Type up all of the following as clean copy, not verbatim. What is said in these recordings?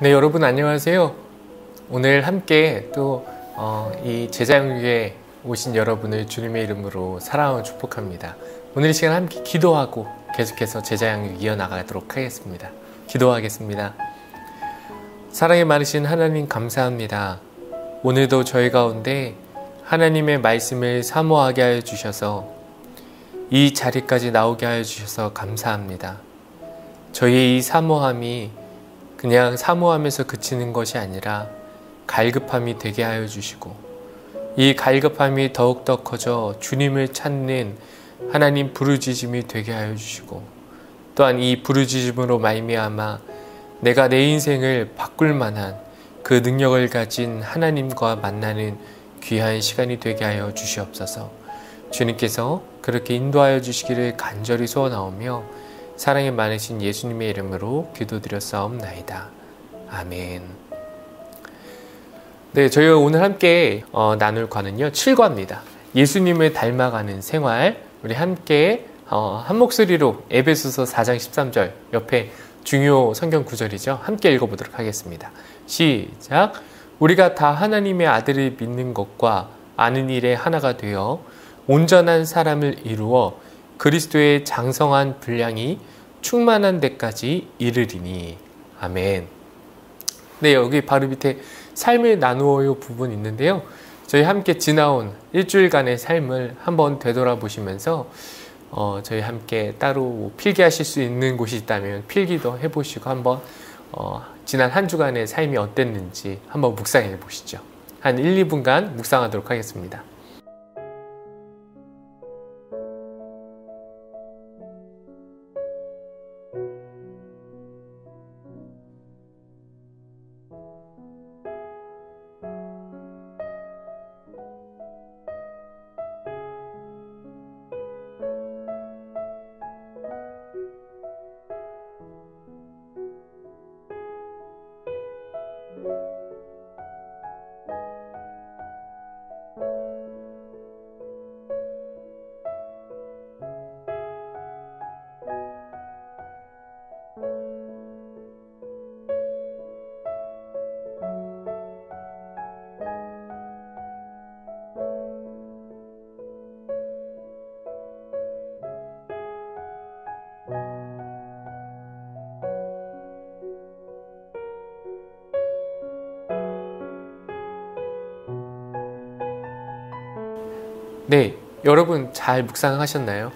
네, 여러분 안녕하세요. 오늘 함께 또 이 제자영육에 오신 여러분을 주님의 이름으로 사랑하고 축복합니다. 오늘 이 시간 함께 기도하고 계속해서 제자영육 이어나가도록 하겠습니다. 기도하겠습니다. 사랑이 많으신 하나님 감사합니다. 오늘도 저희 가운데 하나님의 말씀을 사모하게 하여 주셔서 이 자리까지 나오게 하여 주셔서 감사합니다. 저희의 이 사모함이 그냥 사모하면서 그치는 것이 아니라 갈급함이 되게 하여 주시고, 이 갈급함이 더욱더 커져 주님을 찾는 하나님 부르짖음이 되게 하여 주시고, 또한 이 부르짖음으로 말미암아 내가 내 인생을 바꿀 만한 그 능력을 가진 하나님과 만나는 귀한 시간이 되게 하여 주시옵소서. 주님께서 그렇게 인도하여 주시기를 간절히 소원하오며 사랑이 많으신 예수님의 이름으로 기도드렸사옵나이다. 아멘. 네, 저희가 오늘 함께 나눌 과는요 7과입니다. 예수님을 닮아가는 생활. 우리 함께 한 목소리로 에베소서 4장 13절 옆에 중요 성경 구절이죠. 함께 읽어보도록 하겠습니다. 시작. 우리가 다 하나님의 아들을 믿는 것과 아는 일에 하나가 되어 온전한 사람을 이루어 그리스도의 장성한 분량이 충만한 데까지 이르리니. 아멘. 네, 여기 바로 밑에 삶을 나누어요 부분 있는데요. 저희 함께 지나온 일주일간의 삶을 한번 되돌아보시면서 저희 함께 따로 필기하실 수 있는 곳이 있다면 필기도 해보시고 한번 지난 한 주간의 삶이 어땠는지 한번 묵상해 보시죠. 한 1, 2분간 묵상하도록 하겠습니다. 네, 여러분 잘 묵상하셨나요?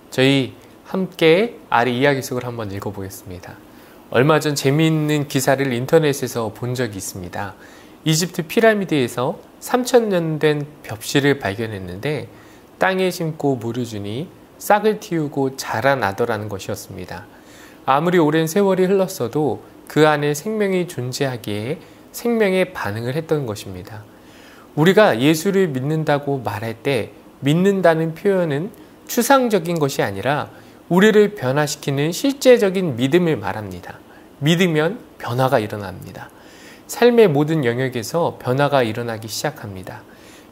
저희 함께 아래 이야기 속을 한번 읽어보겠습니다. 얼마 전 재미있는 기사를 인터넷에서 본 적이 있습니다. 이집트 피라미드에서 3000년 된 벽실을 발견했는데 땅에 심고 물을 주니 싹을 틔우고 자라나더라는 것이었습니다. 아무리 오랜 세월이 흘렀어도 그 안에 생명이 존재하기에 생명에 반응을 했던 것입니다. 우리가 예수를 믿는다고 말할 때 믿는다는 표현은 추상적인 것이 아니라 우리를 변화시키는 실제적인 믿음을 말합니다. 믿으면 변화가 일어납니다. 삶의 모든 영역에서 변화가 일어나기 시작합니다.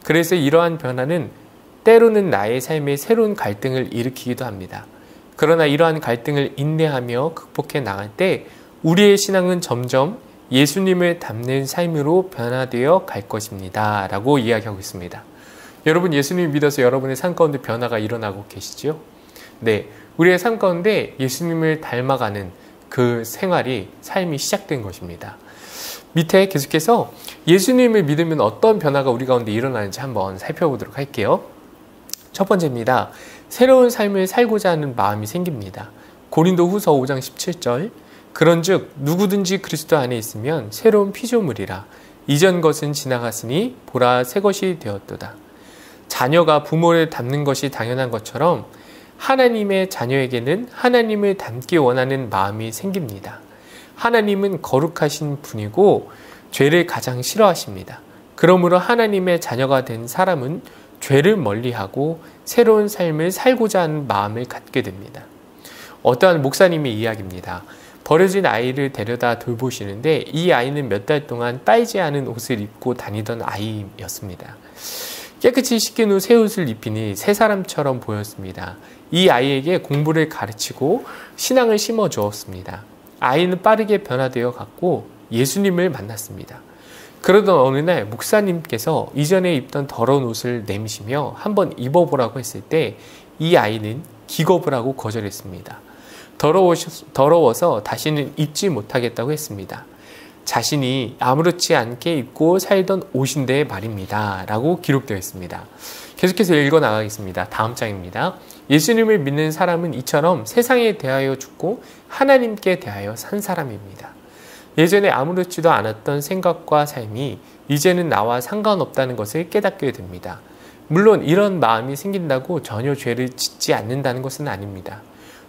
그래서 이러한 변화는 때로는 나의 삶에 새로운 갈등을 일으키기도 합니다. 그러나 이러한 갈등을 인내하며 극복해 나갈 때 우리의 신앙은 점점 예수님을 닮는 삶으로 변화되어 갈 것입니다. 라고 이야기하고 있습니다. 여러분, 예수님을 믿어서 여러분의 삶 가운데 변화가 일어나고 계시죠? 네, 우리의 삶 가운데 예수님을 닮아가는 그 생활이, 삶이 시작된 것입니다. 밑에 계속해서 예수님을 믿으면 어떤 변화가 우리 가운데 일어나는지 한번 살펴보도록 할게요. 첫 번째입니다. 새로운 삶을 살고자 하는 마음이 생깁니다. 고린도후서 5장 17절. 그런즉 누구든지 그리스도 안에 있으면 새로운 피조물이라. 이전 것은 지나갔으니 보라 새 것이 되었도다. 자녀가 부모를 닮는 것이 당연한 것처럼 하나님의 자녀에게는 하나님을 닮기 원하는 마음이 생깁니다. 하나님은 거룩하신 분이고 죄를 가장 싫어하십니다. 그러므로 하나님의 자녀가 된 사람은 죄를 멀리하고 새로운 삶을 살고자 하는 마음을 갖게 됩니다. 어떠한 목사님의 이야기입니다. 버려진 아이를 데려다 돌보시는데 이 아이는 몇 달 동안 빨지 않은 옷을 입고 다니던 아이였습니다. 깨끗이 씻긴 후 새 옷을 입히니 새 사람처럼 보였습니다. 이 아이에게 공부를 가르치고 신앙을 심어 주었습니다. 아이는 빠르게 변화되어 갔고 예수님을 만났습니다. 그러던 어느 날 목사님께서 이전에 입던 더러운 옷을 내미시며 한번 입어보라고 했을 때 이 아이는 기겁을 하고 거절했습니다. 더러워서 다시는 입지 못하겠다고 했습니다. 자신이 아무렇지 않게 입고 살던 옷인데 말입니다. 라고 기록되어 있습니다. 계속해서 읽어나가겠습니다. 다음 장입니다. 예수님을 믿는 사람은 이처럼 세상에 대하여 죽고 하나님께 대하여 산 사람입니다. 예전에 아무렇지도 않았던 생각과 삶이 이제는 나와 상관없다는 것을 깨닫게 됩니다. 물론 이런 마음이 생긴다고 전혀 죄를 짓지 않는다는 것은 아닙니다.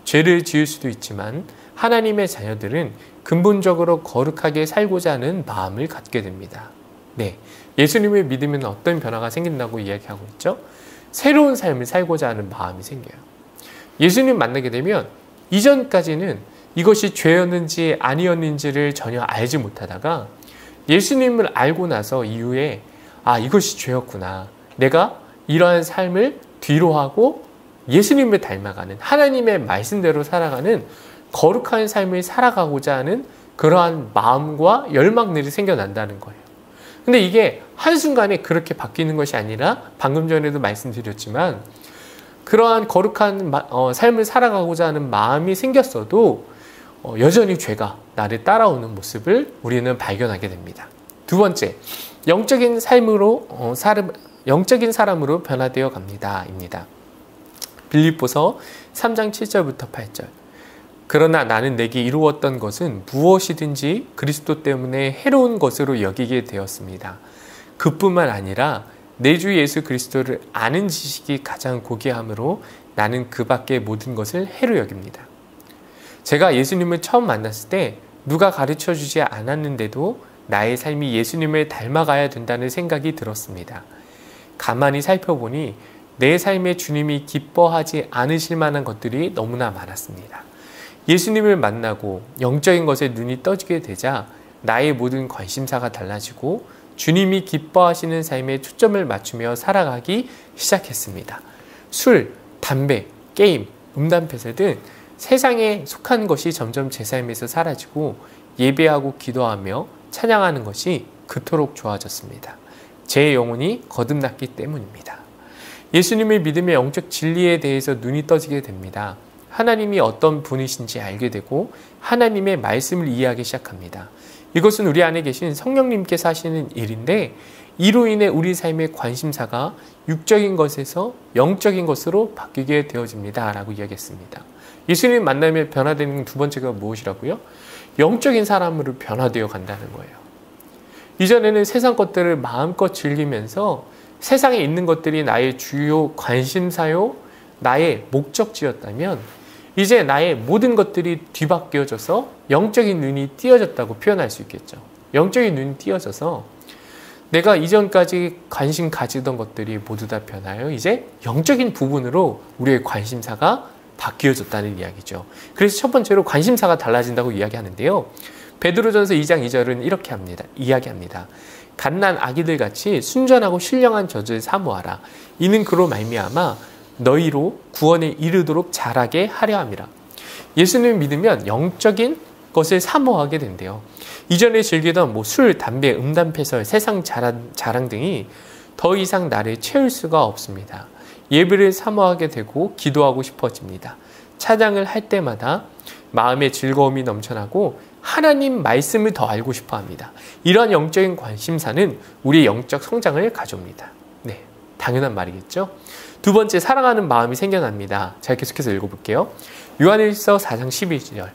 죄를 지을 수도 있지만 하나님의 자녀들은 근본적으로 거룩하게 살고자 하는 마음을 갖게 됩니다. 네, 예수님을 믿으면 어떤 변화가 생긴다고 이야기하고 있죠? 새로운 삶을 살고자 하는 마음이 생겨요. 예수님 만나게 되면 이전까지는 이것이 죄였는지 아니었는지를 전혀 알지 못하다가 예수님을 알고 나서 이후에 이것이 죄였구나. 내가 이러한 삶을 뒤로하고 예수님을 닮아가는 하나님의 말씀대로 살아가는 거룩한 삶을 살아가고자 하는 그러한 마음과 열망들이 생겨난다는 거예요. 근데 이게 한순간에 그렇게 바뀌는 것이 아니라 방금 전에도 말씀드렸지만 그러한 거룩한 삶을 살아가고자 하는 마음이 생겼어도 여전히 죄가 나를 따라오는 모습을 우리는 발견하게 됩니다. 두 번째, 영적인 사람으로 변화되어 갑니다. 입니다. 빌립보서 3장 7절부터 8절. 그러나 나는 내게 이루었던 것은 무엇이든지 그리스도 때문에 해로운 것으로 여기게 되었습니다. 그뿐만 아니라 내 주 예수 그리스도를 아는 지식이 가장 고귀함으로 나는 그 밖의 모든 것을 해로 여깁니다. 제가 예수님을 처음 만났을 때 누가 가르쳐 주지 않았는데도 나의 삶이 예수님을 닮아가야 된다는 생각이 들었습니다. 가만히 살펴보니 내 삶에 주님이 기뻐하지 않으실 만한 것들이 너무나 많았습니다. 예수님을 만나고 영적인 것에 눈이 떠지게 되자 나의 모든 관심사가 달라지고 주님이 기뻐하시는 삶에 초점을 맞추며 살아가기 시작했습니다. 술, 담배, 게임, 음담패설 등 세상에 속한 것이 점점 제 삶에서 사라지고 예배하고 기도하며 찬양하는 것이 그토록 좋아졌습니다. 제 영혼이 거듭났기 때문입니다. 예수님을 믿으며 영적 진리에 대해서 눈이 떠지게 됩니다. 하나님이 어떤 분이신지 알게 되고 하나님의 말씀을 이해하기 시작합니다. 이것은 우리 안에 계신 성령님께서 하시는 일인데 이로 인해 우리 삶의 관심사가 육적인 것에서 영적인 것으로 바뀌게 되어집니다. 라고 이야기했습니다. 예수님 만나며 변화되는 두 번째가 무엇이라고요? 영적인 사람으로 변화되어 간다는 거예요. 이전에는 세상 것들을 마음껏 즐기면서 세상에 있는 것들이 나의 주요 관심사요, 나의 목적지였다면 이제 나의 모든 것들이 뒤바뀌어져서 영적인 눈이 띄어졌다고 표현할 수 있겠죠. 영적인 눈이 띄어져서 내가 이전까지 관심 가지던 것들이 모두 다 변하여 이제 영적인 부분으로 우리의 관심사가 바뀌어졌다는 이야기죠. 그래서 첫 번째로 관심사가 달라진다고 이야기하는데요. 베드로전서 2장 2절은 이렇게 이야기합니다. 갓난 아기들 같이 순전하고 신령한 젖을 사모하라. 이는 그로 말미암아 너희로 구원에 이르도록 자라게 하려 함이라. 예수님을 믿으면 영적인 것을 사모하게 된대요. 이전에 즐기던 술, 담배, 음담패설, 세상 자랑 등이 더 이상 나를 채울 수가 없습니다. 예배를 사모하게 되고 기도하고 싶어집니다. 찬양을 할 때마다 마음의 즐거움이 넘쳐나고 하나님 말씀을 더 알고 싶어 합니다. 이런 영적인 관심사는 우리의 영적 성장을 가져옵니다. 네, 당연한 말이겠죠? 두 번째, 사랑하는 마음이 생겨납니다. 자, 계속해서 읽어볼게요. 요한일서 4장 12절.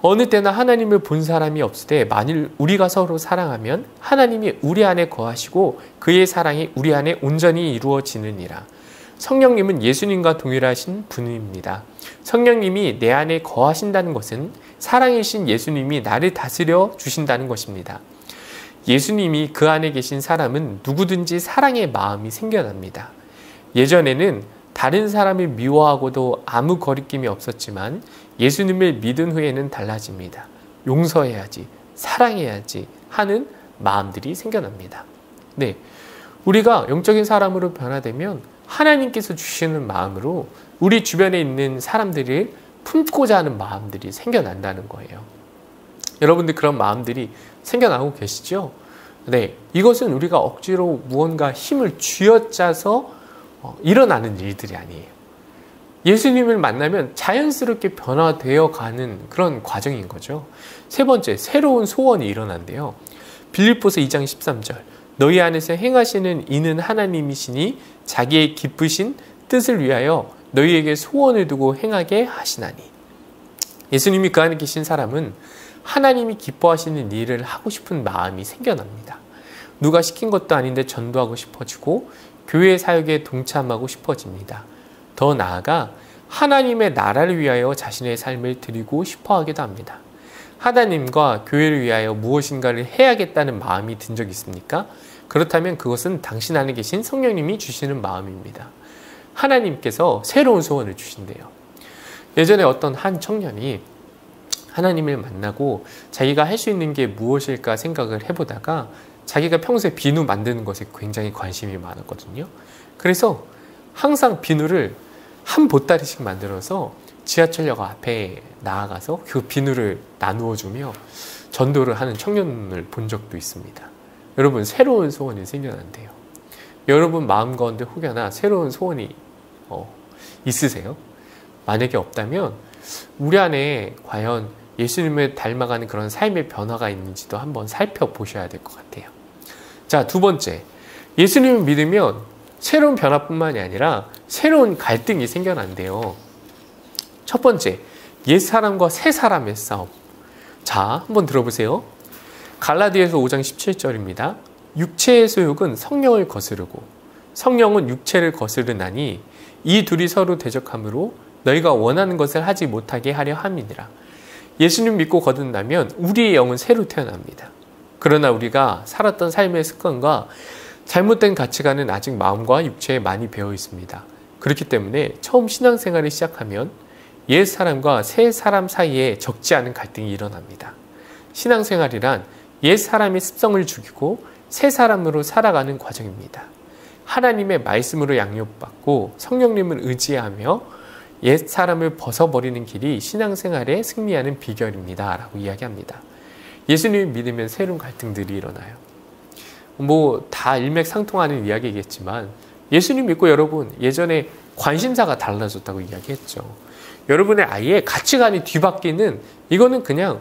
어느 때나 하나님을 본 사람이 없을 때 만일 우리가 서로 사랑하면 하나님이 우리 안에 거하시고 그의 사랑이 우리 안에 온전히 이루어지느니라. 성령님은 예수님과 동일하신 분입니다. 성령님이 내 안에 거하신다는 것은 사랑이신 예수님이 나를 다스려 주신다는 것입니다. 예수님이 그 안에 계신 사람은 누구든지 사랑의 마음이 생겨납니다. 예전에는 다른 사람을 미워하고도 아무 거리낌이 없었지만 예수님을 믿은 후에는 달라집니다. 용서해야지, 사랑해야지 하는 마음들이 생겨납니다. 네, 우리가 영적인 사람으로 변화되면 하나님께서 주시는 마음으로 우리 주변에 있는 사람들을 품고자 하는 마음들이 생겨난다는 거예요. 여러분들 그런 마음들이 생겨나고 계시죠? 네, 이것은 우리가 억지로 무언가 힘을 쥐어짜서 일어나는 일들이 아니에요. 예수님을 만나면 자연스럽게 변화되어 가는 그런 과정인 거죠. 세 번째, 새로운 소원이 일어난대요. 빌립보서 2장 13절, 너희 안에서 행하시는 이는 하나님이시니 자기의 기쁘신 뜻을 위하여 너희에게 소원을 두고 행하게 하시나니. 예수님이 그 안에 계신 사람은 하나님이 기뻐하시는 일을 하고 싶은 마음이 생겨납니다. 누가 시킨 것도 아닌데 전도하고 싶어지고 교회 사역에 동참하고 싶어집니다. 더 나아가 하나님의 나라를 위하여 자신의 삶을 드리고 싶어하기도 합니다. 하나님과 교회를 위하여 무엇인가를 해야겠다는 마음이 든 적 있습니까? 그렇다면 그것은 당신 안에 계신 성령님이 주시는 마음입니다. 하나님께서 새로운 소원을 주신대요. 예전에 어떤 한 청년이 하나님을 만나고 자기가 할 수 있는 게 무엇일까 생각을 해보다가 자기가 평소에 비누 만드는 것에 굉장히 관심이 많았거든요. 그래서 항상 비누를 한 보따리씩 만들어서 지하철역 앞에 나아가서 그 비누를 나누어 주며 전도를 하는 청년을 본 적도 있습니다. 여러분, 새로운 소원이 생겨난대요. 여러분 마음 가운데 혹여나 새로운 소원이 있으세요? 만약에 없다면 우리 안에 과연 예수님을 닮아가는 그런 삶의 변화가 있는지도 한번 살펴보셔야 될 것 같아요. 자, 두 번째, 예수님을 믿으면 새로운 변화뿐만이 아니라 새로운 갈등이 생겨난대요. 첫 번째, 옛사람과 새사람의 싸움. 자, 한번 들어보세요. 갈라디아서 5장 17절입니다. 육체의 소욕은 성령을 거스르고 성령은 육체를 거스르나니 이 둘이 서로 대적함으로 너희가 원하는 것을 하지 못하게 하려 함이니라. 예수님 믿고 거듭나면 우리의 영은 새로 태어납니다. 그러나 우리가 살았던 삶의 습관과 잘못된 가치관은 아직 마음과 육체에 많이 배어 있습니다. 그렇기 때문에 처음 신앙생활을 시작하면 옛 사람과 새 사람 사이에 적지 않은 갈등이 일어납니다. 신앙생활이란 옛 사람의 습성을 죽이고 새 사람으로 살아가는 과정입니다. 하나님의 말씀으로 양육받고 성령님을 의지하며 옛 사람을 벗어버리는 길이 신앙생활에 승리하는 비결입니다. 라고 이야기합니다. 예수님을 믿으면 새로운 갈등들이 일어나요. 다 일맥상통하는 이야기겠지만 예수님 믿고 여러분 예전에 관심사가 달라졌다고 이야기했죠. 여러분의 아예 가치관이 뒤바뀌는, 이거는 그냥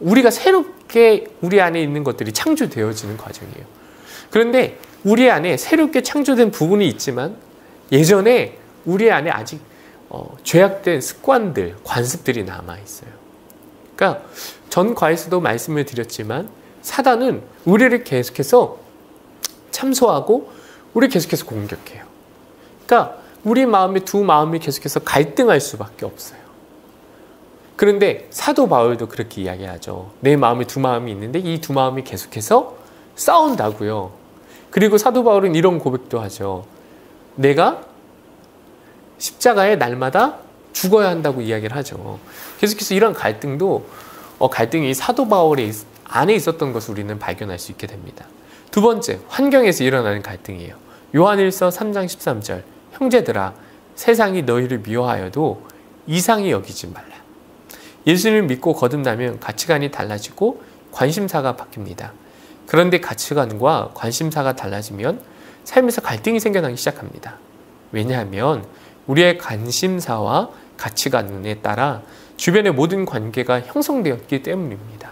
우리가 새롭게 우리 안에 있는 것들이 창조되어지는 과정이에요. 그런데 우리 안에 새롭게 창조된 부분이 있지만 예전에 우리 안에 아직 죄악된 습관들, 관습들이 남아있어요. 그러니까 전 과에서도 말씀을 드렸지만 사단은 우리를 계속해서 참소하고 우리 계속해서 공격해요. 그러니까 우리 마음에 두 마음이 계속해서 갈등할 수밖에 없어요. 그런데 사도 바울도 그렇게 이야기하죠. 내 마음에 두 마음이 있는데 이 두 마음이 계속해서 싸운다고요. 그리고 사도 바울은 이런 고백도 하죠. 내가 십자가에 날마다 죽어야 한다고 이야기를 하죠. 계속해서 이런 갈등이 사도 바울의 안에 있었던 것을 우리는 발견할 수 있게 됩니다. 두 번째, 환경에서 일어나는 갈등이에요. 요한일서 3장 13절, 형제들아 세상이 너희를 미워하여도 이상히 여기지 말라. 예수님을 믿고 거듭나면 가치관이 달라지고 관심사가 바뀝니다. 그런데 가치관과 관심사가 달라지면 삶에서 갈등이 생겨나기 시작합니다. 왜냐하면 우리의 관심사와 가치관에 따라 주변의 모든 관계가 형성되었기 때문입니다.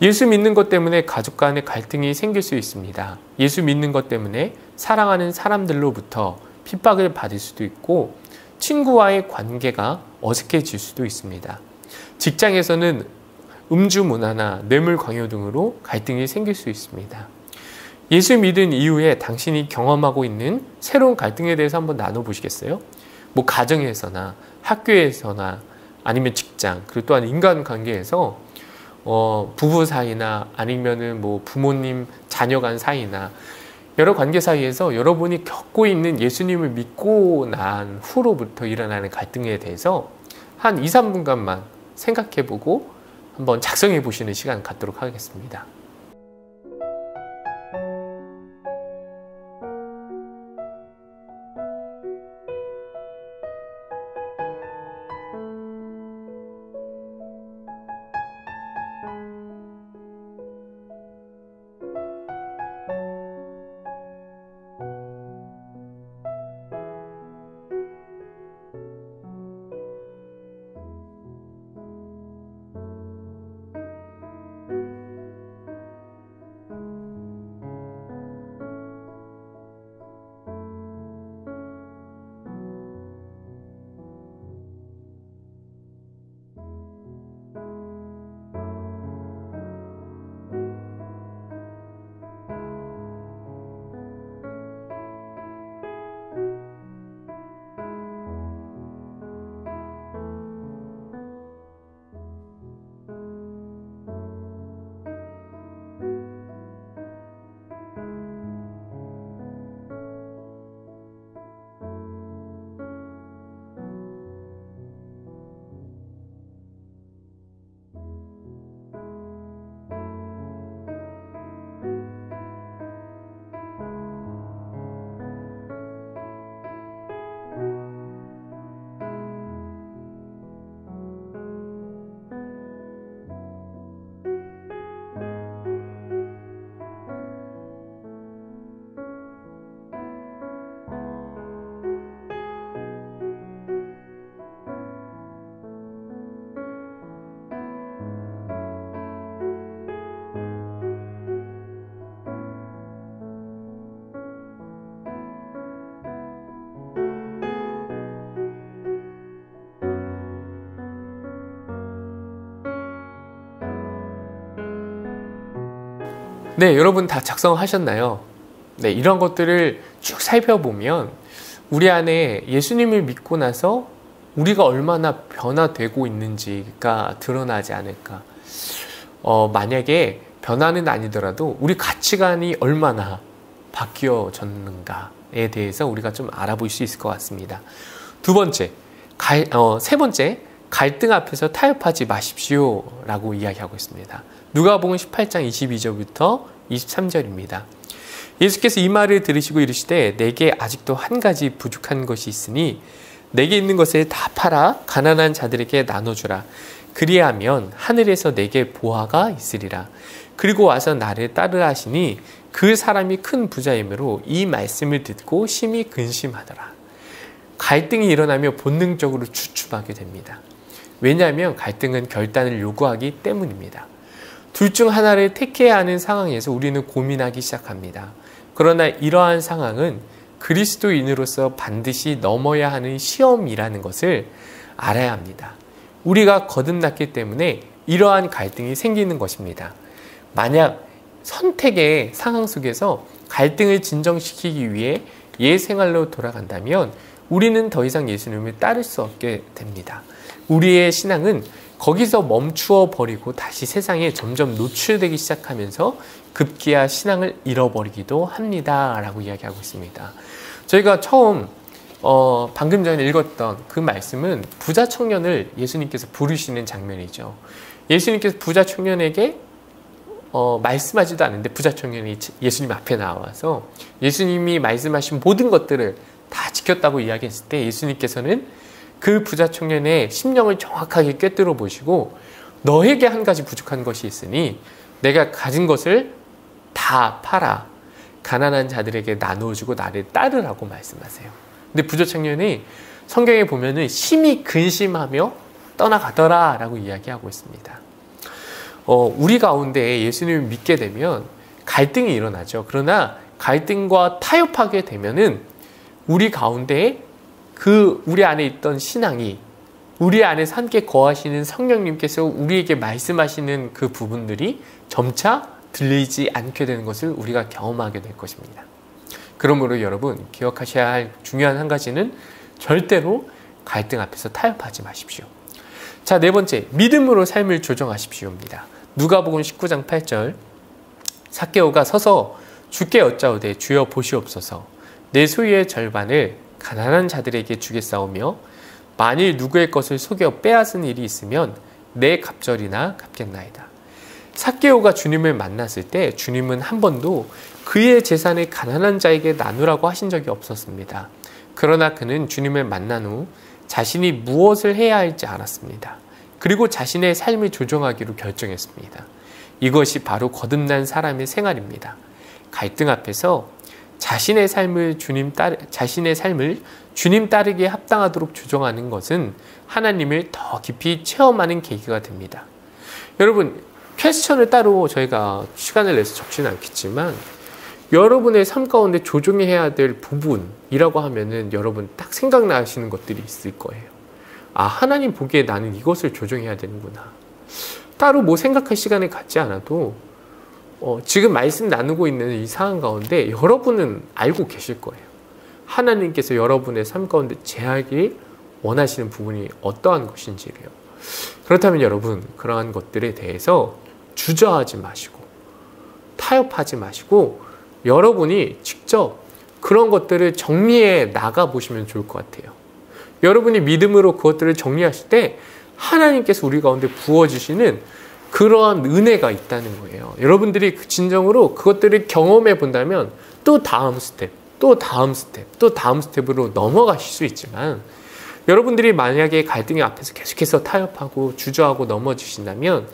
예수 믿는 것 때문에 가족 간의 갈등이 생길 수 있습니다. 예수 믿는 것 때문에 사랑하는 사람들로부터 핍박을 받을 수도 있고 친구와의 관계가 어색해질 수도 있습니다. 직장에서는 음주 문화나 뇌물 강요 등으로 갈등이 생길 수 있습니다. 예수 믿은 이후에 당신이 경험하고 있는 새로운 갈등에 대해서 한번 나눠보시겠어요? 가정에서나 학교에서나 아니면 직장, 그리고 또한 인간관계에서 부부 사이나 아니면은 부모님 자녀 간 사이나 여러 관계 사이에서 여러분이 겪고 있는 예수님을 믿고 난 후로부터 일어나는 갈등에 대해서 한 2, 3분간만 생각해보고 한번 작성해 보시는 시간 갖도록 하겠습니다. 네, 여러분 다 작성하셨나요? 네, 이런 것들을 쭉 살펴보면 우리 안에 예수님을 믿고 나서 우리가 얼마나 변화되고 있는지가 드러나지 않을까. 만약에 변화는 아니더라도 우리 가치관이 얼마나 바뀌어졌는가에 대해서 우리가 좀 알아볼 수 있을 것 같습니다. 세 번째, 갈등 앞에서 타협하지 마십시오 라고 이야기하고 있습니다. 누가복음 18장 22절부터 23절입니다. 예수께서 이 말을 들으시고 이르시되 내게 아직도 한 가지 부족한 것이 있으니 내게 있는 것을 다 팔아 가난한 자들에게 나눠주라. 그리하면 하늘에서 내게 보화가 있으리라. 그리고 와서 나를 따르라 하시니 그 사람이 큰 부자이므로 이 말씀을 듣고 심히 근심하더라. 갈등이 일어나며 본능적으로 주춤하게 됩니다. 왜냐하면 갈등은 결단을 요구하기 때문입니다. 둘 중 하나를 택해야 하는 상황에서 우리는 고민하기 시작합니다. 그러나 이러한 상황은 그리스도인으로서 반드시 넘어야 하는 시험이라는 것을 알아야 합니다. 우리가 거듭났기 때문에 이러한 갈등이 생기는 것입니다. 만약 선택의 상황 속에서 갈등을 진정시키기 위해 옛 생활로 돌아간다면 우리는 더 이상 예수님을 따를 수 없게 됩니다. 우리의 신앙은 거기서 멈추어 버리고 다시 세상에 점점 노출되기 시작하면서 급기야 신앙을 잃어버리기도 합니다 라고 이야기하고 있습니다. 저희가 처음 방금 전에 읽었던 그 말씀은 부자 청년을 예수님께서 부르시는 장면이죠. 예수님께서 부자 청년에게 말씀하지도 않는데 부자 청년이 예수님 앞에 나와서 예수님이 말씀하신 모든 것들을 다 지켰다고 이야기했을 때 예수님께서는 그 부자 청년의 심령을 정확하게 꿰뚫어 보시고 너에게 한 가지 부족한 것이 있으니 내가 가진 것을 다 팔아 가난한 자들에게 나누어주고 나를 따르라고 말씀하세요. 근데 부자 청년이 성경에 보면은 심히 근심하며 떠나가더라 라고 이야기하고 있습니다. 우리 가운데 예수님을 믿게 되면 갈등이 일어나죠. 그러나 갈등과 타협하게 되면은 우리 가운데 우리 안에 있던 신앙이 우리 안에서 함께 거하시는 성령님께서 우리에게 말씀하시는 그 부분들이 점차 들리지 않게 되는 것을 우리가 경험하게 될 것입니다. 그러므로 여러분 기억하셔야 할 중요한 한 가지는 절대로 갈등 앞에서 타협하지 마십시오. 자, 네 번째, 믿음으로 삶을 조정하십시오입니다. 누가복음 19장 8절 삭개오가 서서 주께 여짜오되 주여 보시옵소서 내 소유의 절반을 가난한 자들에게 주겠사오며 만일 누구의 것을 속여 빼앗은 일이 있으면 내 갑절이나 갚겠나이다. 삭개오가 주님을 만났을 때 주님은 한 번도 그의 재산을 가난한 자에게 나누라고 하신 적이 없었습니다. 그러나 그는 주님을 만난 후 자신이 무엇을 해야 할지 알았습니다. 그리고 자신의 삶을 조정하기로 결정했습니다. 이것이 바로 거듭난 사람의 생활입니다. 갈등 앞에서 자신의 삶을 주님 따르기에 합당하도록 조정하는 것은 하나님을 더 깊이 체험하는 계기가 됩니다. 여러분, 퀘스천을 따로 저희가 시간을 내서 적지는 않겠지만 여러분의 삶 가운데 조정해야 될 부분이라고 하면은 여러분 딱 생각나시는 것들이 있을 거예요. 아, 하나님 보기에 나는 이것을 조정해야 되는구나. 따로 뭐 생각할 시간을 갖지 않아도 지금 말씀 나누고 있는 이 상황 가운데 여러분은 알고 계실 거예요. 하나님께서 여러분의 삶 가운데 제하길 원하시는 부분이 어떠한 것인지를요. 그렇다면 여러분 그러한 것들에 대해서 주저하지 마시고 타협하지 마시고 여러분이 직접 그런 것들을 정리해 나가 보시면 좋을 것 같아요. 여러분이 믿음으로 그것들을 정리하실 때 하나님께서 우리 가운데 부어주시는 그러한 은혜가 있다는 거예요. 여러분들이 진정으로 그것들을 경험해 본다면 또 다음 스텝, 또 다음 스텝, 또 다음 스텝으로 넘어가실 수 있지만 여러분들이 만약에 갈등의 앞에서 계속해서 타협하고 주저하고 넘어지신다면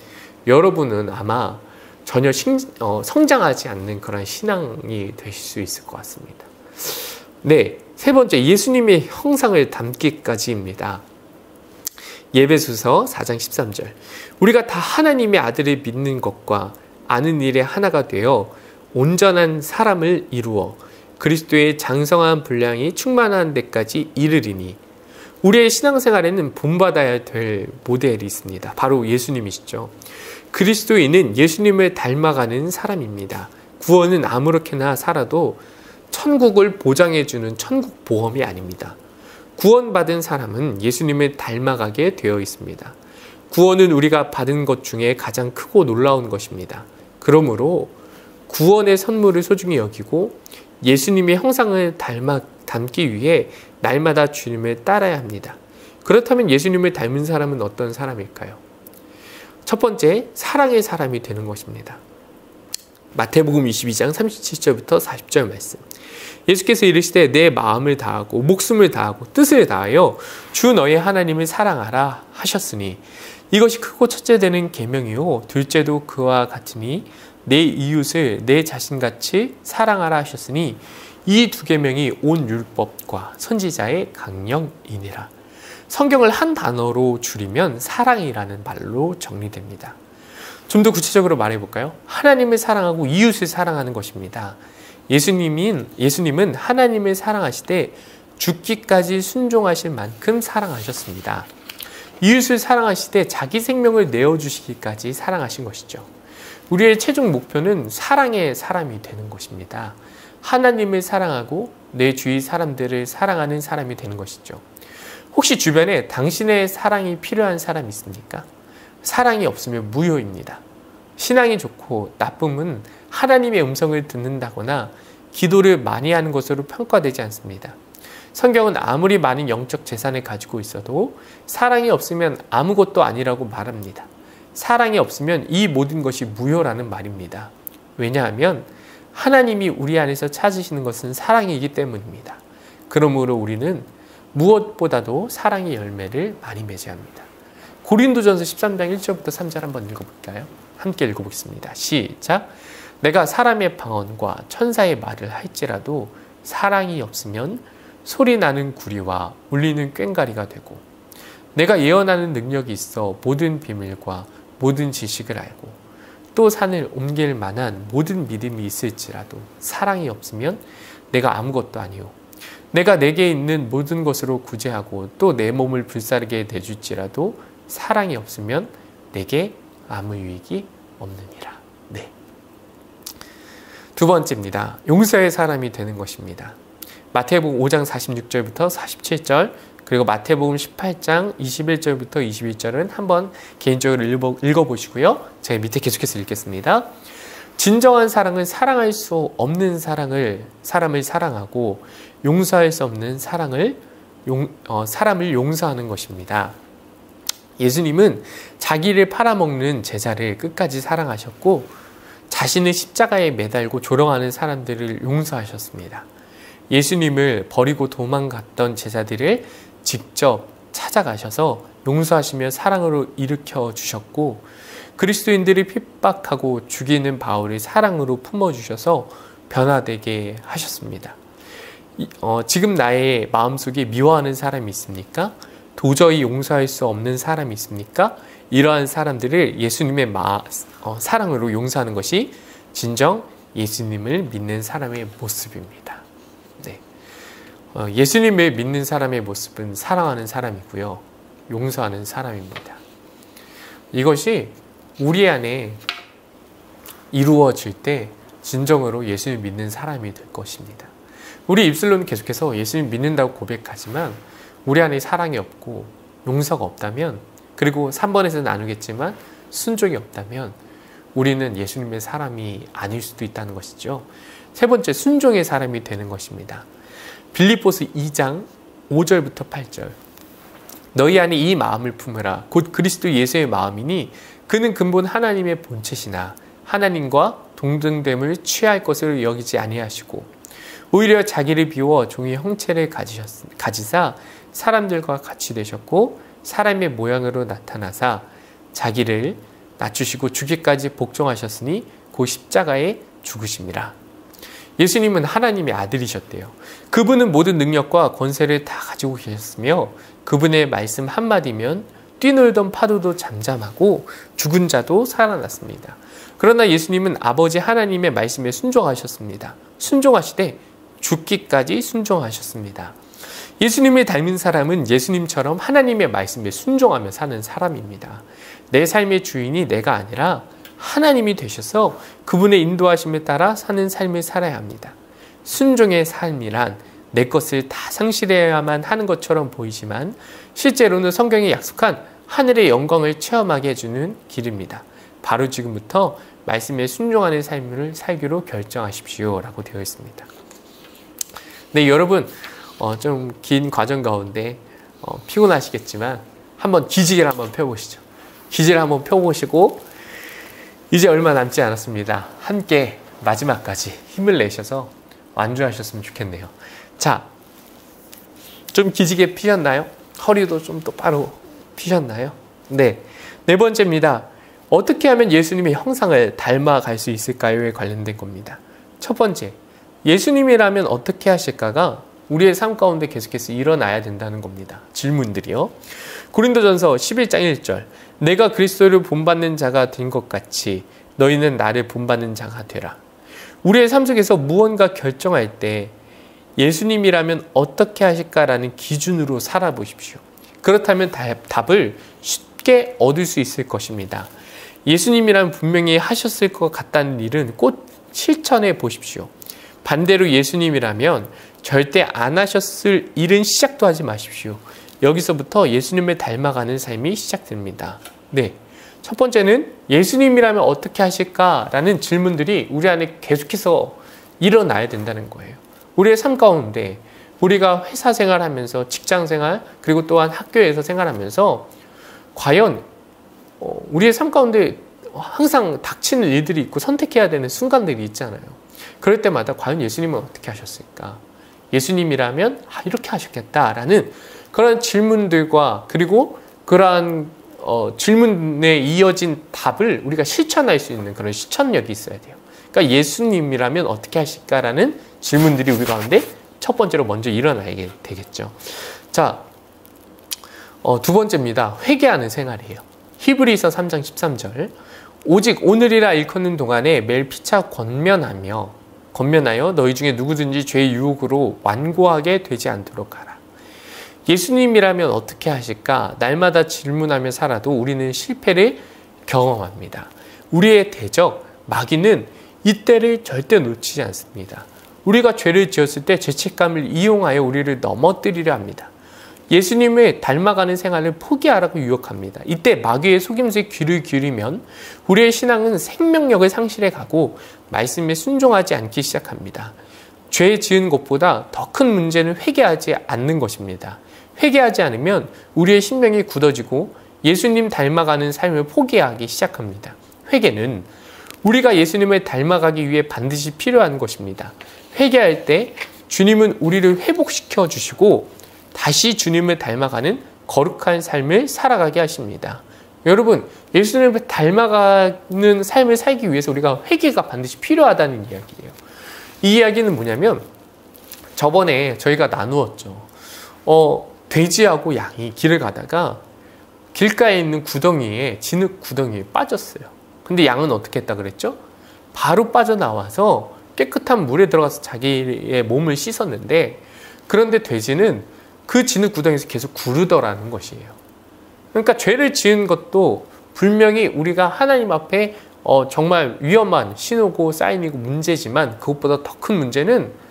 여러분은 아마 전혀 성장하지 않는 그런 신앙이 되실 수 있을 것 같습니다. 네, 세 번째, 예수님의 형상을 담기까지입니다. 예배소서 4장 13절 우리가 다 하나님의 아들을 믿는 것과 아는 일에 하나가 되어 온전한 사람을 이루어 그리스도의 장성한 분량이 충만한 데까지 이르리니 우리의 신앙생활에는 본받아야 될 모델이 있습니다. 바로 예수님이시죠. 그리스도인은 예수님을 닮아가는 사람입니다. 구원은 아무렇게나 살아도 천국을 보장해주는 천국 보험이 아닙니다. 구원받은 사람은 예수님을 닮아가게 되어 있습니다. 구원은 우리가 받은 것 중에 가장 크고 놀라운 것입니다. 그러므로 구원의 선물을 소중히 여기고 예수님의 형상을 닮기 위해 날마다 주님을 따라야 합니다. 그렇다면 예수님을 닮은 사람은 어떤 사람일까요? 첫 번째, 사랑의 사람이 되는 것입니다. 마태복음 22장 37절부터 40절 말씀. 예수께서 이르시되 내 마음을 다하고 목숨을 다하고 뜻을 다하여 주 너의 하나님을 사랑하라 하셨으니 이것이 크고 첫째 되는 계명이요 둘째도 그와 같으니 내 이웃을 내 자신같이 사랑하라 하셨으니 이 두 계명이 온 율법과 선지자의 강령이니라. 성경을 한 단어로 줄이면 사랑이라는 말로 정리됩니다. 좀 더 구체적으로 말해볼까요? 하나님을 사랑하고 이웃을 사랑하는 것입니다. 예수님은 하나님을 사랑하시되 죽기까지 순종하실 만큼 사랑하셨습니다. 이웃을 사랑하시되 자기 생명을 내어주시기까지 사랑하신 것이죠. 우리의 최종 목표는 사랑의 사람이 되는 것입니다. 하나님을 사랑하고 내 주위 사람들을 사랑하는 사람이 되는 것이죠. 혹시 주변에 당신의 사랑이 필요한 사람이 있습니까? 사랑이 없으면 무효입니다. 신앙이 좋고 나쁨은 하나님의 음성을 듣는다거나 기도를 많이 하는 것으로 평가되지 않습니다. 성경은 아무리 많은 영적 재산을 가지고 있어도 사랑이 없으면 아무것도 아니라고 말합니다. 사랑이 없으면 이 모든 것이 무효라는 말입니다. 왜냐하면 하나님이 우리 안에서 찾으시는 것은 사랑이기 때문입니다. 그러므로 우리는 무엇보다도 사랑의 열매를 많이 맺어야 합니다. 고린도전서 13장 1절부터 3절 한번 읽어볼까요? 함께 읽어보겠습니다. 시작! 내가 사람의 방언과 천사의 말을 할지라도 사랑이 없으면 소리나는 구리와 울리는 꽹과리가 되고 내가 예언하는 능력이 있어 모든 비밀과 모든 지식을 알고 또 산을 옮길 만한 모든 믿음이 있을지라도 사랑이 없으면 내가 아무것도 아니오. 내가 내게 있는 모든 것으로 구제하고 또 내 몸을 불사르게 내줄지라도 사랑이 없으면 내게 아무 유익이 없느니라. 네. 두 번째입니다. 용서의 사람이 되는 것입니다. 마태복음 5장 46절부터 47절 그리고 마태복음 18장 21절부터 21절은 한번 개인적으로 읽어보시고요. 제가 밑에 계속해서 읽겠습니다. 진정한 사랑은 사랑할 수 없는 사람을 사랑하고 용서할 수 없는 사람을 용서하는 것입니다. 예수님은 자기를 팔아먹는 제자를 끝까지 사랑하셨고 자신을 십자가에 매달고 조롱하는 사람들을 용서하셨습니다. 예수님을 버리고 도망갔던 제자들을 직접 찾아가셔서 용서하시며 사랑으로 일으켜 주셨고 그리스도인들을 핍박하고 죽이는 바울을 사랑으로 품어주셔서 변화되게 하셨습니다. 지금 나의 마음속에 미워하는 사람이 있습니까? 도저히 용서할 수 없는 사람이 있습니까? 이러한 사람들을 예수님의 사랑으로 용서하는 것이 진정 예수님을 믿는 사람의 모습입니다. 네. 예수님을 믿는 사람의 모습은 사랑하는 사람이고요. 용서하는 사람입니다. 이것이 우리 안에 이루어질 때 진정으로 예수님을 믿는 사람이 될 것입니다. 우리 입술로는 계속해서 예수님 믿는다고 고백하지만 우리 안에 사랑이 없고 용서가 없다면 그리고 3번에서 나누겠지만 순종이 없다면 우리는 예수님의 사람이 아닐 수도 있다는 것이죠. 세 번째, 순종의 사람이 되는 것입니다. 빌립보서 2장 5절부터 8절 너희 안에 이 마음을 품으라 곧 그리스도 예수의 마음이니 그는 근본 하나님의 본체시나 하나님과 동등됨을 취할 것을 여기지 아니하시고 오히려 자기를 비워 종의 형체를 가지사 사람들과 같이 되셨고 사람의 모양으로 나타나사 자기를 낮추시고 죽기까지 복종하셨으니 그 십자가에 죽으심이라. 예수님은 하나님의 아들이셨대요. 그분은 모든 능력과 권세를 다 가지고 계셨으며 그분의 말씀 한마디면 뛰놀던 파도도 잠잠하고 죽은 자도 살아났습니다. 그러나 예수님은 아버지 하나님의 말씀에 순종하셨습니다. 순종하시되 죽기까지 순종하셨습니다. 예수님을 닮은 사람은 예수님처럼 하나님의 말씀에 순종하며 사는 사람입니다. 내 삶의 주인이 내가 아니라 하나님이 되셔서 그분의 인도하심에 따라 사는 삶을 살아야 합니다. 순종의 삶이란 내 것을 다 상실해야만 하는 것처럼 보이지만 실제로는 성경이 약속한 하늘의 영광을 체험하게 해주는 길입니다. 바로 지금부터 말씀에 순종하는 삶을 살기로 결정하십시오 라고 되어 있습니다. 네, 여러분 좀 긴 과정 가운데 피곤하시겠지만 한번 기지개를 한번 펴보시죠. 기지를 한번 펴보시고 이제 얼마 남지 않았습니다. 함께 마지막까지 힘을 내셔서 완주하셨으면 좋겠네요. 자, 좀 기지개 피셨나요? 허리도 좀 똑바로 피셨나요? 네, 네 번째입니다. 어떻게 하면 예수님의 형상을 닮아갈 수 있을까요에 관련된 겁니다. 첫 번째, 예수님이라면 어떻게 하실까가 우리의 삶 가운데 계속해서 일어나야 된다는 겁니다. 질문들이요. 고린도전서 11장 1절, 내가 그리스도를 본받는 자가 된 것 같이 너희는 나를 본받는 자가 되라. 우리의 삶 속에서 무언가 결정할 때 예수님이라면 어떻게 하실까라는 기준으로 살아보십시오. 그렇다면 답을 쉽게 얻을 수 있을 것입니다. 예수님이라면 분명히 하셨을 것 같다는 일은 꼭 실천해 보십시오. 반대로 예수님이라면 절대 안 하셨을 일은 시작도 하지 마십시오. 여기서부터 예수님을 닮아가는 삶이 시작됩니다. 네, 첫 번째는 예수님이라면 어떻게 하실까라는 질문들이 우리 안에 계속해서 일어나야 된다는 거예요. 우리의 삶 가운데 우리가 회사 생활하면서 직장 생활 그리고 또한 학교에서 생활하면서 과연 우리의 삶 가운데 항상 닥치는 일들이 있고 선택해야 되는 순간들이 있잖아요. 그럴 때마다 과연 예수님은 어떻게 하셨을까? 예수님이라면 이렇게 하셨겠다라는 그런 질문들과 그리고 그러한 질문에 이어진 답을 우리가 실천할 수 있는 그런 실천력이 있어야 돼요. 그러니까 예수님이라면 어떻게 하실까라는 질문들이 우리 가운데 첫 번째로 먼저 일어나게 되겠죠. 자, 두 번째입니다. 회개하는 생활이에요. 히브리서 3장 13절, 오직 오늘이라 일컫는 동안에 매일 피차 권면하여 너희 중에 누구든지 죄의 유혹으로 완고하게 되지 않도록 하라. 예수님이라면 어떻게 하실까? 날마다 질문하며 살아도 우리는 실패를 경험합니다. 우리의 대적 마귀는 이때를 절대 놓치지 않습니다. 우리가 죄를 지었을 때 죄책감을 이용하여 우리를 넘어뜨리려 합니다. 예수님을 닮아가는 생활을 포기하라고 유혹합니다. 이때 마귀의 속임수에 귀를 기울이면 우리의 신앙은 생명력을 상실해 가고 말씀에 순종하지 않기 시작합니다. 죄 지은 것보다 더 큰 문제는 회개하지 않는 것입니다. 회개하지 않으면 우리의 심령이 굳어지고 예수님 닮아가는 삶을 포기하기 시작합니다. 회개는 우리가 예수님을 닮아가기 위해 반드시 필요한 것입니다. 회개할 때 주님은 우리를 회복시켜 주시고 다시 주님을 닮아가는 거룩한 삶을 살아가게 하십니다. 여러분, 예수님을 닮아가는 삶을 살기 위해서 우리가 회개가 반드시 필요하다는 이야기예요. 이 이야기는 뭐냐면 저번에 저희가 나누었죠. 돼지하고 양이 길을 가다가 길가에 있는 구덩이에 진흙 구덩이에 빠졌어요. 근데 양은 어떻게 했다 그랬죠? 바로 빠져나와서 깨끗한 물에 들어가서 자기의 몸을 씻었는데, 그런데 돼지는 그 진흙 구덩이에서 계속 구르더라는 것이에요. 그러니까 죄를 지은 것도 분명히 우리가 하나님 앞에 정말 위험한 신호고 사인이고 문제지만, 그것보다 더 큰 문제는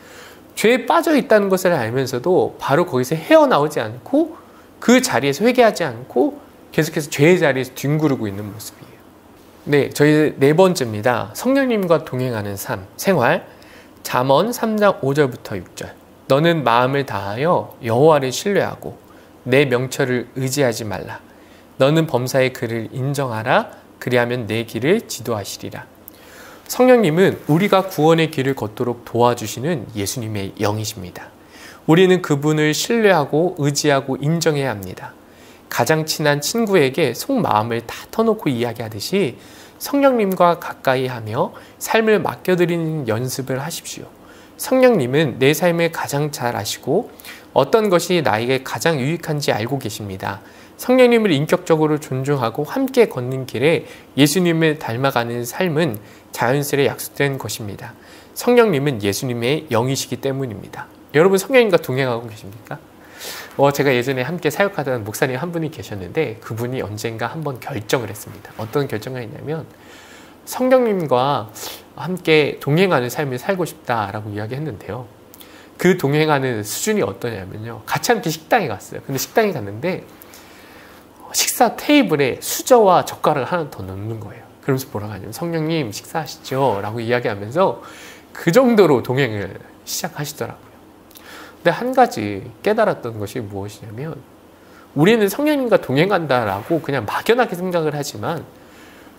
죄에 빠져 있다는 것을 알면서도 바로 거기서 헤어나오지 않고 그 자리에서 회개하지 않고 계속해서 죄의 자리에서 뒹구르고 있는 모습이에요. 네, 저희 네 번째입니다. 성령님과 동행하는 삶, 생활. 잠언 3장 5절부터 6절. 너는 마음을 다하여 여호와를 신뢰하고 내 명철을 의지하지 말라. 너는 범사의 그를 인정하라. 그리하면 내 길을 지도하시리라. 성령님은 우리가 구원의 길을 걷도록 도와주시는 예수님의 영이십니다. 우리는 그분을 신뢰하고 의지하고 인정해야 합니다. 가장 친한 친구에게 속마음을 다 터놓고 이야기하듯이 성령님과 가까이 하며 삶을 맡겨드리는 연습을 하십시오. 성령님은 내 삶을 가장 잘 아시고 어떤 것이 나에게 가장 유익한지 알고 계십니다. 성령님을 인격적으로 존중하고 함께 걷는 길에 예수님을 닮아가는 삶은 자연스레 약속된 것입니다. 성령님은 예수님의 영이시기 때문입니다. 여러분, 성령님과 동행하고 계십니까? 제가 예전에 함께 사역하던 목사님 한 분이 계셨는데, 그분이 언젠가 한번 결정을 했습니다. 어떤 결정을 했냐면, 성령님과 함께 동행하는 삶을 살고 싶다라고 이야기했는데요. 그 동행하는 수준이 어떠냐면요. 같이 함께 식당에 갔어요. 근데 식당에 갔는데 식사 테이블에 수저와 젓가락을 하나 더 넣는 거예요. 그러면서 뭐라고 하냐면 성령님 식사하시죠? 라고 이야기하면서 그 정도로 동행을 시작하시더라고요. 근데 한 가지 깨달았던 것이 무엇이냐면 우리는 성령님과 동행한다라고 그냥 막연하게 생각을 하지만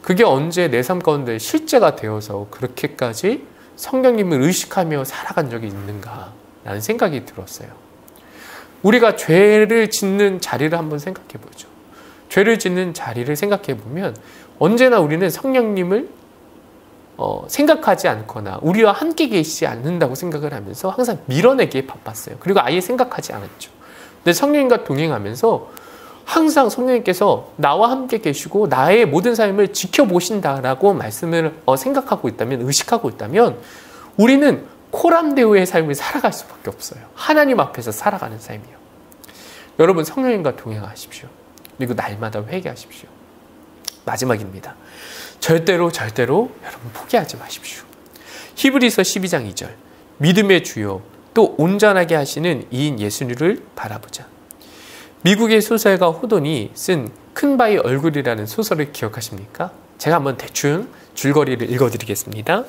그게 언제 내 삶 가운데 실제가 되어서 그렇게까지 성령님을 의식하며 살아간 적이 있는가 라는 생각이 들었어요. 우리가 죄를 짓는 자리를 한번 생각해 보죠. 죄를 짓는 자리를 생각해 보면 언제나 우리는 성령님을 생각하지 않거나 우리와 함께 계시지 않는다고 생각을 하면서 항상 밀어내기에 바빴어요. 그리고 아예 생각하지 않았죠. 근데 성령님과 동행하면서 항상 성령님께서 나와 함께 계시고 나의 모든 삶을 지켜보신다라고 말씀을 생각하고 있다면, 의식하고 있다면 우리는 코람데오의 삶을 살아갈 수밖에 없어요. 하나님 앞에서 살아가는 삶이요. 여러분 성령님과 동행하십시오. 그리고 날마다 회개하십시오. 마지막입니다. 절대로 여러분 포기하지 마십시오. 히브리서 12장 2절 믿음의 주요 또 온전하게 하시는 이인 예수님을 바라보자. 미국의 소설가 호돈이 쓴 큰 바위 얼굴이라는 소설을 기억하십니까? 제가 한번 대충 줄거리를 읽어드리겠습니다.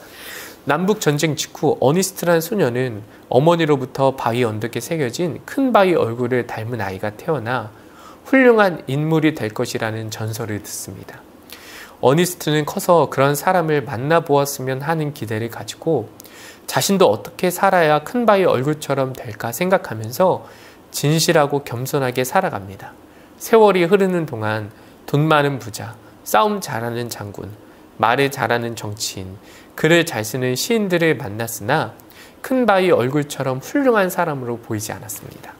남북 전쟁 직후 어니스트란 소녀는 어머니로부터 바위 언덕에 새겨진 큰 바위 얼굴을 닮은 아이가 태어나 훌륭한 인물이 될 것이라는 전설을 듣습니다. 어니스트는 커서 그런 사람을 만나보았으면 하는 기대를 가지고 자신도 어떻게 살아야 큰 바위 얼굴처럼 될까 생각하면서 진실하고 겸손하게 살아갑니다. 세월이 흐르는 동안 돈 많은 부자, 싸움 잘하는 장군, 말을 잘하는 정치인, 글을 잘 쓰는 시인들을 만났으나 큰 바위 얼굴처럼 훌륭한 사람으로 보이지 않았습니다.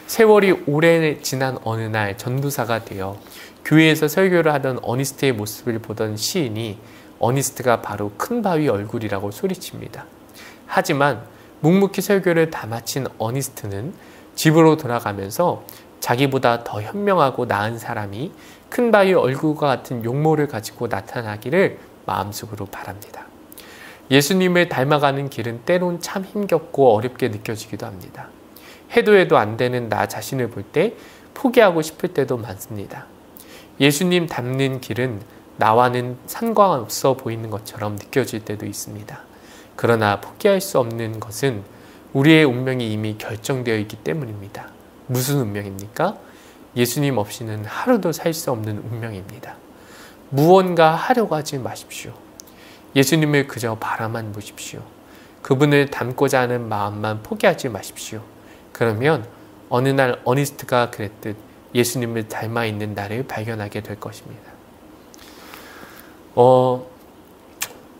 세월이 오래 지난 어느 날 전도사가 되어 교회에서 설교를 하던 어니스트의 모습을 보던 시인이 어니스트가 바로 큰 바위 얼굴이라고 소리칩니다. 하지만 묵묵히 설교를 다 마친 어니스트는 집으로 돌아가면서 자기보다 더 현명하고 나은 사람이 큰 바위 얼굴과 같은 용모를 가지고 나타나기를 마음속으로 바랍니다. 예수님을 닮아가는 길은 때론 참 힘겹고 어렵게 느껴지기도 합니다. 해도 안 되는 나 자신을 볼 때 포기하고 싶을 때도 많습니다. 예수님 닮는 길은 나와는 상관없어 보이는 것처럼 느껴질 때도 있습니다. 그러나 포기할 수 없는 것은 우리의 운명이 이미 결정되어 있기 때문입니다. 무슨 운명입니까? 예수님 없이는 하루도 살 수 없는 운명입니다. 무언가 하려고 하지 마십시오. 예수님을 그저 바라만 보십시오. 그분을 닮고자 하는 마음만 포기하지 마십시오. 그러면 어느 날 어니스트가 그랬듯 예수님을 닮아 있는 나를 발견하게 될 것입니다.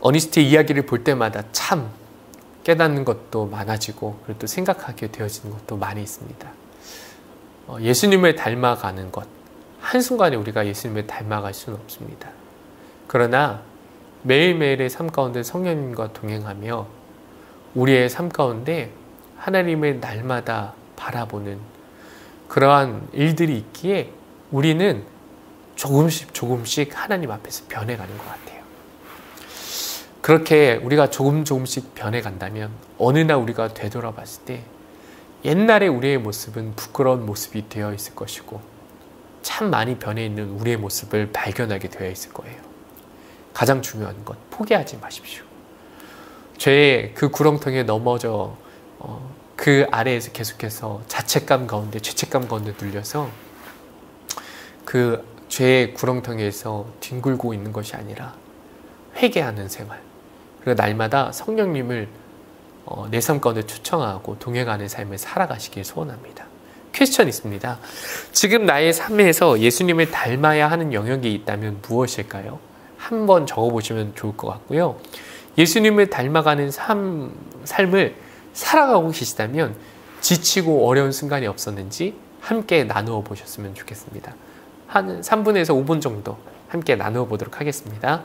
어니스트의 이야기를 볼 때마다 참 깨닫는 것도 많아지고 그리고 또 생각하게 되어지는 것도 많이 있습니다. 예수님을 닮아가는 것, 한순간에 우리가 예수님을 닮아갈 수는 없습니다. 그러나 매일매일의 삶 가운데 성령님과 동행하며 우리의 삶 가운데 하나님을 날마다 바라보는 그러한 일들이 있기에 우리는 조금씩 하나님 앞에서 변해가는 것 같아요. 그렇게 우리가 조금씩 변해간다면 어느 날 우리가 되돌아봤을 때 옛날에 우리의 모습은 부끄러운 모습이 되어 있을 것이고 참 많이 변해 있는 우리의 모습을 발견하게 되어 있을 거예요. 가장 중요한 것, 포기하지 마십시오. 죄의 그 구렁텅이에 넘어져 그 아래에서 계속해서 자책감 가운데, 죄책감 가운데 눌려서 그 죄의 구렁텅이에서 뒹굴고 있는 것이 아니라 회개하는 생활, 그리고 날마다 성령님을 내 삶 가운데 초청하고 동행하는 삶을 살아가시길 소원합니다. 퀘스천 있습니다. 지금 나의 삶에서 예수님을 닮아야 하는 영역이 있다면 무엇일까요? 한번 적어보시면 좋을 것 같고요. 예수님을 닮아가는 삶을 살아가고 계시다면 지치고 어려운 순간이 없었는지 함께 나누어 보셨으면 좋겠습니다. 한 3분에서 5분 정도 함께 나누어 보도록 하겠습니다.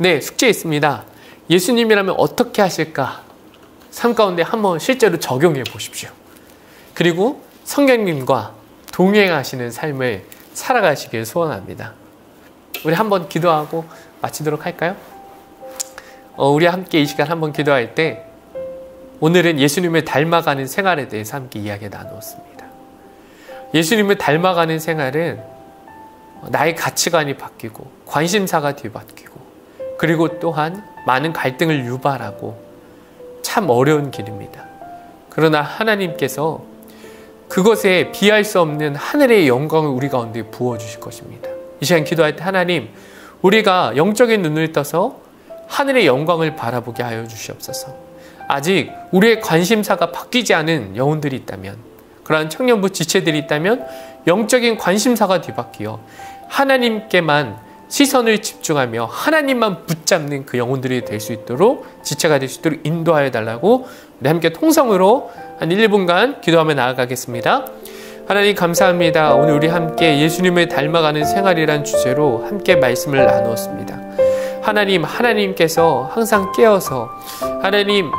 네, 숙제 있습니다. 예수님이라면 어떻게 하실까? 삶 가운데 한번 실제로 적용해 보십시오. 그리고 성령님과 동행하시는 삶을 살아가시길 소원합니다. 우리 한번 기도하고 마치도록 할까요? 우리 함께 이 시간 한번 기도할 때 오늘은 예수님을 닮아가는 생활에 대해서 함께 이야기 나누었습니다. 예수님을 닮아가는 생활은 나의 가치관이 바뀌고 관심사가 뒤바뀌고 그리고 또한 많은 갈등을 유발하고 참 어려운 길입니다. 그러나 하나님께서 그것에 비할 수 없는 하늘의 영광을 우리 가운데 부어주실 것입니다. 이 시간 기도할 때 하나님, 우리가 영적인 눈을 떠서 하늘의 영광을 바라보게 하여 주시옵소서. 아직 우리의 관심사가 바뀌지 않은 영혼들이 있다면, 그러한 청년부 지체들이 있다면 영적인 관심사가 뒤바뀌어 하나님께만 시선을 집중하며 하나님만 붙잡는 그 영혼들이 될 수 있도록, 지체가 될 수 있도록 인도하여 달라고 우리 함께 통성으로 한 1분간 기도하며 나아가겠습니다. 하나님 감사합니다. 오늘 우리 함께 예수님을 닮아가는 생활이란 주제로 함께 말씀을 나누었습니다. 하나님께서 항상 깨어서 하나님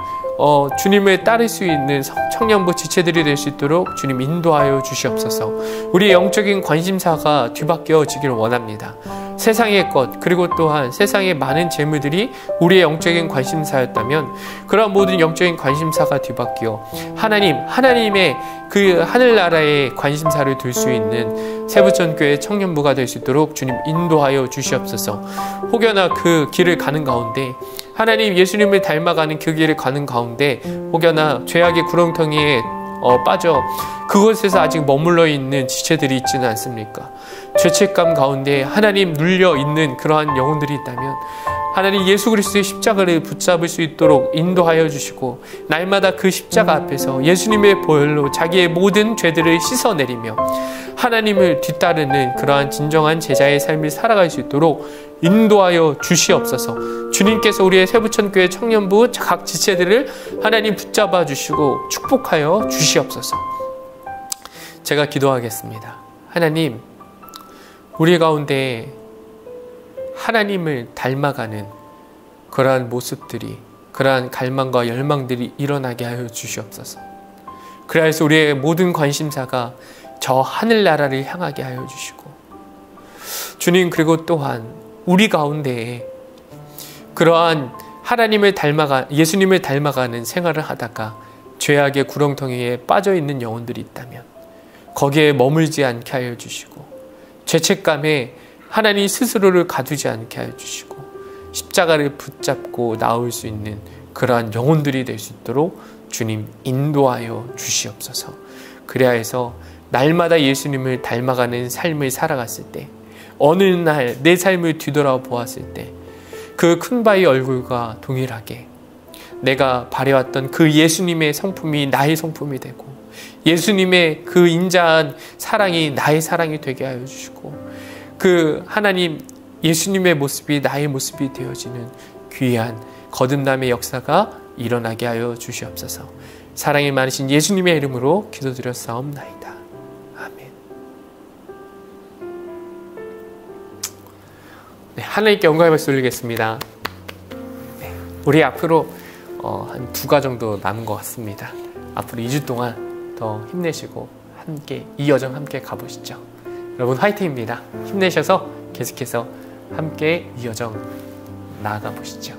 주님을 따를 수 있는 청년부 지체들이 될 수 있도록 주님 인도하여 주시옵소서. 우리의 영적인 관심사가 뒤바뀌어지기를 원합니다. 세상의 것 그리고 또한 세상의 많은 재물들이 우리의 영적인 관심사였다면 그러한 모든 영적인 관심사가 뒤바뀌어 하나님의 그 하늘나라의 관심사를 둘 수 있는 세부천교회 청년부가 될 수 있도록 주님 인도하여 주시옵소서. 혹여나 그 길을 가는 가운데 하나님 예수님을 닮아가는 그 길을 가는 가운데 혹여나 죄악의 구렁텅이에 빠져 그곳에서 아직 머물러 있는 지체들이 있지는 않습니까? 죄책감 가운데 하나님 눌려 있는 그러한 영혼들이 있다면 하나님 예수 그리스도의 십자가를 붙잡을 수 있도록 인도하여 주시고 날마다 그 십자가 앞에서 예수님의 보혈로 자기의 모든 죄들을 씻어내리며 하나님을 뒤따르는 그러한 진정한 제자의 삶을 살아갈 수 있도록 인도하여 주시옵소서. 주님께서 우리의 세부천교회 청년부 각 지체들을 하나님 붙잡아 주시고 축복하여 주시옵소서. 제가 기도하겠습니다. 하나님, 우리 가운데 하나님을 닮아가는 그러한 모습들이, 그러한 갈망과 열망들이 일어나게 하여 주시옵소서. 그래서 우리의 모든 관심사가 저 하늘나라를 향하게 하여 주시고 주님, 그리고 또한 우리 가운데에 그러한 예수님을 닮아가는 생활을 하다가 죄악의 구렁텅이에 빠져있는 영혼들이 있다면 거기에 머물지 않게 하여 주시고 죄책감에 하나님 스스로를 가두지 않게 하여 주시고 십자가를 붙잡고 나올 수 있는 그러한 영혼들이 될 수 있도록 주님 인도하여 주시옵소서. 그래야 해서 날마다 예수님을 닮아가는 삶을 살아갔을 때 어느 날 내 삶을 뒤돌아보았을 때 그 큰 바위 얼굴과 동일하게 내가 바래왔던 그 예수님의 성품이 나의 성품이 되고 예수님의 그 인자한 사랑이 나의 사랑이 되게 하여 주시고 그 하나님 예수님의 모습이 나의 모습이 되어지는 귀한 거듭남의 역사가 일어나게 하여 주시옵소서. 사랑이 많으신 예수님의 이름으로 기도드렸사옵나이다. 아멘. 네, 하나님께 영광의 박수 올리겠습니다. 네, 우리 앞으로 한 2가 정도 남은 것 같습니다. 앞으로 2주 동안 더 힘내시고 함께 이 여정 함께 가보시죠. 여러분 화이팅입니다. 힘내셔서 계속해서 함께 이 여정 나아가 보시죠.